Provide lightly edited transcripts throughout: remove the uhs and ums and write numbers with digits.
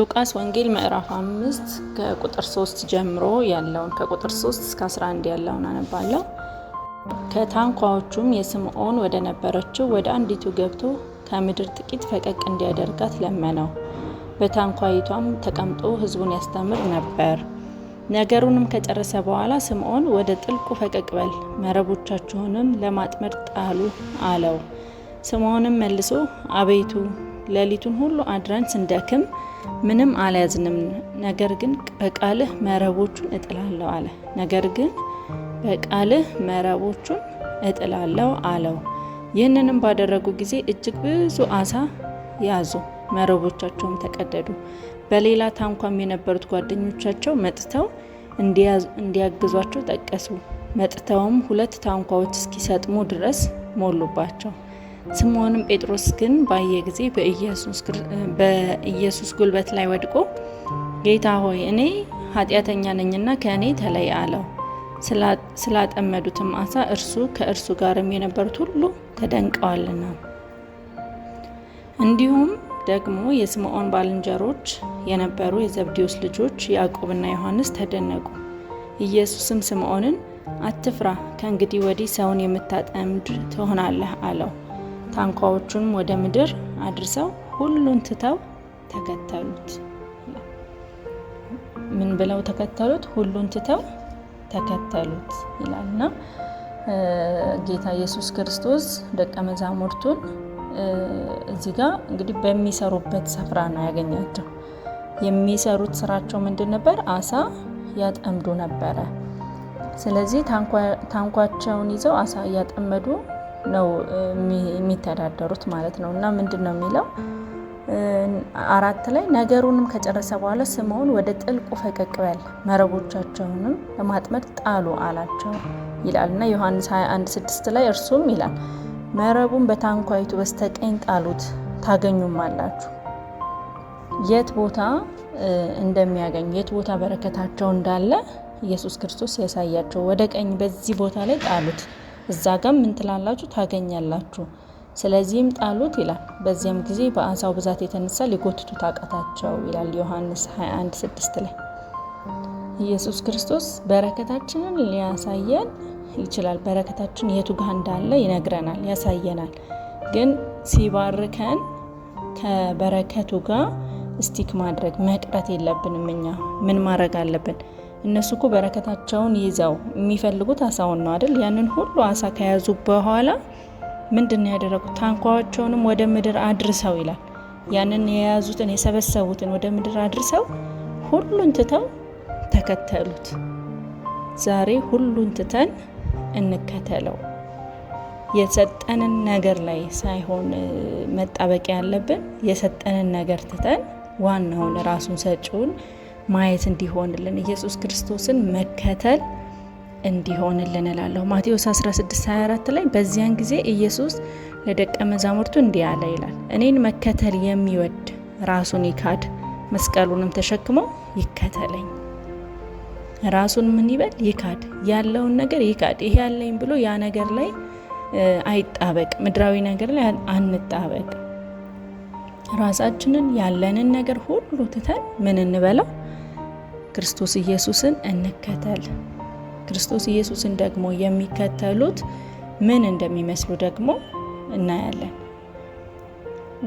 ሉቃስ ወንጌል ምዕራፍ 5 ከቁጥር 3 ጀምሮ ያለውን ከቁጥር 3 እስከ 11 ያለውን አነባለሁ። ከታንኳዎቹም የስምዖን ወደ ነበረችው ወደ አንዲቱ ገብቶ ከምድር ጥቂት ፈቀቅ እንዲያደርጋት ለመነው። በታንኳይቷም ተቀምጦ ሕዝቡን ያስተምር ነበር። ነገሩንም ከጨረሰ በኋላ ስምዖን ወደ ጥልቁ ፈቀቅ በል፣ መረቦቻችሁንም ለማጥመድ ጣሉ አለው። ስምዖንም መልሶ አቤቱ ሌሊቱን ሁሉ አድረን ስንደክም ምንም አልያዝንም፣ ነገር ግን በቃልህ መረቦቹን እጥላለሁ አለ። አለው። ይህንንም ባደረጉ ጊዜ እጅግ ብዙ አሳ ያዙ፣ መረቦቻቸውም ተቀደዱ። በሌላ ታንኳም የነበሩት ጓደኞቻቸው መጥተው እንዲያግዟቸው ጠቀሱ። መጥተውም 2 ታንኳዎች እስኪሰጥሙ ድረስ ሞሉባቸው። ስምዖንም ጴጥሮስ ግን ባየ ጊዜ በኢየሱስ ጉልበት ላይ ወድቆ ጌታ ሆይ እኔ ኃጢአተኛ ነኝና ከእኔ ተለይ አለው። ስላጠመዱትም አሳ እርሱ ከእርሱ ጋርም የነበሩት ሁሉ ተደንቀዋልና። እንዲሁም ደግሞ የስምዖን ባልንጀሮች የነበሩ የዘብዴዎስ ልጆች ያዕቆብና ዮሐንስ ተደነቁ። ኢየሱስም ስምዖንን አትፍራ፣ ከእንግዲህ ወዲህ ሰውን የምታጠምድ ትሆናለህ አለው። ታንኳዎቹን ወደ ምድር አድርሰው ሁሉን ትተው ተከተሉት። ምን ብለው ተከተሉት? ሁሉን ትተው ተከተሉት ይላልና ጌታ ኢየሱስ ክርስቶስ ደቀ መዛሙርቱን እዚህ ጋር እንግዲህ በሚሰሩበት ስፍራ ነው ያገኛቸው። የሚሰሩት ስራቸው ምንድን ነበር? አሳ ያጠምዱ ነበረ። ስለዚህ ታንኳቸውን ይዘው አሳ እያጠመዱ ነው የሚተዳደሩት ማለት ነው። እና ምንድን ነው የሚለው 4 ላይ ነገሩንም ከጨረሰ በኋላ ስምዖን ወደ ጥልቁ ፈቀቅ በል፣ መረቦቻቸውንም ለማጥመድ ጣሉ አላቸው ይላል። እና ዮሐንስ 21:6 ላይ እርሱም ይላል መረቡን በታንኳይቱ በስተቀኝ ጣሉት ታገኙም አላችሁ። የት ቦታ እንደሚያገኙ የት ቦታ በረከታቸው እንዳለ ኢየሱስ ክርስቶስ ያሳያቸው። ወደ ቀኝ በዚህ ቦታ ላይ ጣሉት፣ እዛ ጋር ምን ትላላችሁ? ታገኛላችሁ። ስለዚህም ጣሉት ይላል። በዚያም ጊዜ በአሳው ብዛት የተነሳ ሊጎትቱት አቃታቸው ይላል ዮሐንስ 21:6 ላይ። ኢየሱስ ክርስቶስ በረከታችንን ሊያሳየን ይችላል። በረከታችን የቱ ጋር እንዳለ ይነግረናል፣ ያሳየናል። ግን ሲባርከን ከበረከቱ ጋር ስቲክ ማድረግ መቅረት የለብንም። እኛ ምን ማድረግ አለብን? እነሱ እኮ በረከታቸውን ይዘው የሚፈልጉት አሳውን ነው አይደል? ያንን ሁሉ አሳ ከያዙ በኋላ ምንድን ነው ያደረጉት? ታንኳቸውንም ወደ ምድር አድርሰው ይላል። ያንን የያዙትን የሰበሰቡትን ወደ ምድር አድርሰው ሁሉን ትተው ተከተሉት። ዛሬ ሁሉን ትተን እንከተለው። የሰጠንን ነገር ላይ ሳይሆን መጣበቅ ያለብን፣ የሰጠንን ነገር ትተን ዋናውን ራሱን ሰጪውን ማየት እንዲሆንልን፣ ኢየሱስ ክርስቶስን መከተል እንዲሆንልን እላለሁ። ማቴዎስ 16:24 ላይ በዚያን ጊዜ ኢየሱስ ለደቀ መዛሙርቱ እንዲህ አለ ይላል፣ እኔን መከተል የሚወድ ራሱን ይካድ፣ መስቀሉንም ተሸክሞ ይከተለኝ። ራሱን ምን ይበል? ይካድ። ያለውን ነገር ይካድ። ይሄ ያለኝ ብሎ ያ ነገር ላይ አይጣበቅ። ምድራዊ ነገር ላይ አንጣበቅ። ራሳችንን ያለንን ነገር ሁሉ ትተን ምን እንበለው? ክርስቶስ ኢየሱስን እንከተል። ክርስቶስ ኢየሱስን ደግሞ የሚከተሉት ምን እንደሚመስሉ ደግሞ እናያለን።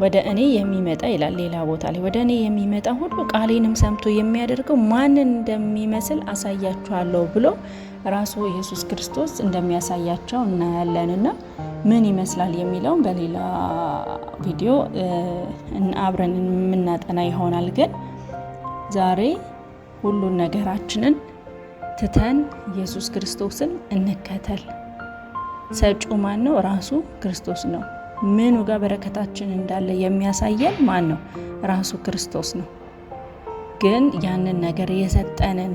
ወደ እኔ የሚመጣ ይላል ሌላ ቦታ ላይ፣ ወደ እኔ የሚመጣ ሁሉ ቃሌንም ሰምቶ የሚያደርገው ማንን እንደሚመስል አሳያችኋለሁ ብሎ ራሱ ኢየሱስ ክርስቶስ እንደሚያሳያቸው እናያለንና ምን ይመስላል የሚለውን በሌላ ቪዲዮ አብረን የምናጠና ይሆናል። ግን ዛሬ ሁሉን ነገራችንን ትተን ኢየሱስ ክርስቶስን እንከተል። ሰጪው ማን ነው? ራሱ ክርስቶስ ነው። ምኑ ጋር በረከታችን እንዳለ የሚያሳየን ማን ነው? ራሱ ክርስቶስ ነው። ግን ያንን ነገር የሰጠንን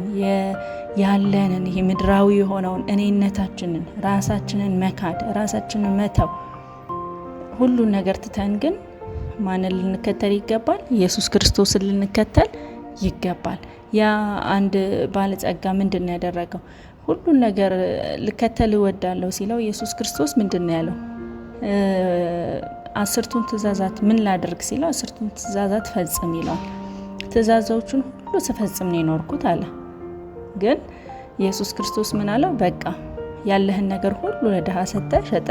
ያለንን ይሄ ምድራዊ የሆነውን እኔነታችንን፣ ራሳችንን መካድ፣ ራሳችንን መተው፣ ሁሉን ነገር ትተን ግን ማንን ልንከተል ይገባል? ኢየሱስ ክርስቶስን ልንከተል ይገባል። ያ አንድ ባለጸጋ ምንድን ነው ያደረገው? ሁሉን ነገር ልከተል እወዳለሁ ሲለው ኢየሱስ ክርስቶስ ምንድን ነው ያለው? 10ቱን ትእዛዛት ምን ላድርግ ሲለው 10ቱን ትእዛዛት ፈጽም ይለዋል። ትእዛዞቹን ሁሉ ስፈጽም ነው የኖርኩት አለ። ግን ኢየሱስ ክርስቶስ ምን አለው? በቃ ያለህን ነገር ሁሉ ለድሃ ሸጠ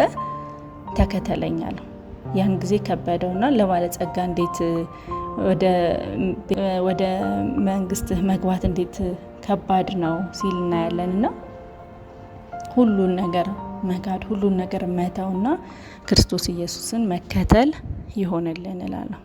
ተከተለኝ አለው። ያን ጊዜ ከበደውና ለባለጸጋ እንዴት ወደ መንግስትህ መግባት እንዴት ከባድ ነው ሲል እናያለንና ሁሉን ነገር መካድ፣ ሁሉን ነገር መተውና ክርስቶስ ኢየሱስን መከተል ይሆንልን እላለሁ።